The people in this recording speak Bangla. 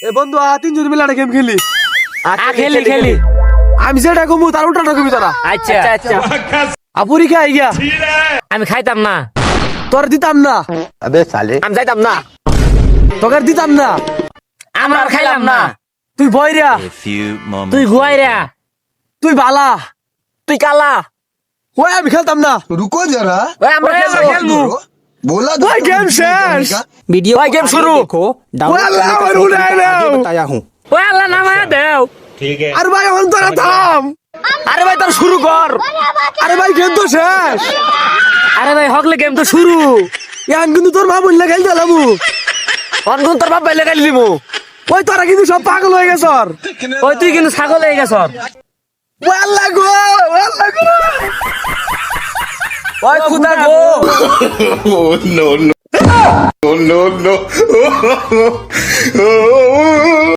এ বন্ধু তিনজন মিলে একটা গেম খেলি। খেলি খেলি। আমি যেটা কমু তার উল্টাটা কমি তারা। আচ্ছা আচ্ছা। আপুরি খাই গিয়া আমি খাইতাম না। তোর দিতাম না। अबे साले আমি যাইতাম না। তোকে দিতাম না। আমরা আর খাইলাম না। তুই বইরা, তুই গুয়াইরা, তুই বালা, তুই কালা। ওই আমি খেলতাম না। रुको जरा ওই আমরা খেলবো। बोला ওই গেম শেষ। वीडियो भाई, गेम शुरू। देखो ওই डाउनलोड আল্লাহ करने আমার का উড়াই तरीका দাও। आगे बताया हूँ। ওই আল্লাহ নামায়া দেও। আর ভাই এখন তোরা থাম। আরে ভাই তোর শুরু কর। আরে ভাই গেম তো শেষ। আরে ভাই হকলে গেম তো শুরু। এখন কিন্তু তোর মা বললে খেলতে লাবু। অনগুন তোর বাপ বাইলে গালি দিব। ওই তোরা কিন্তু সব পাগল হয়ে গেছ। ওই তুই কিন্তু ছাগল হয়ে গেছ। ওই আল্লাহ গো, ওই আল্লাহ গো। ওই খুদা গো। no no no no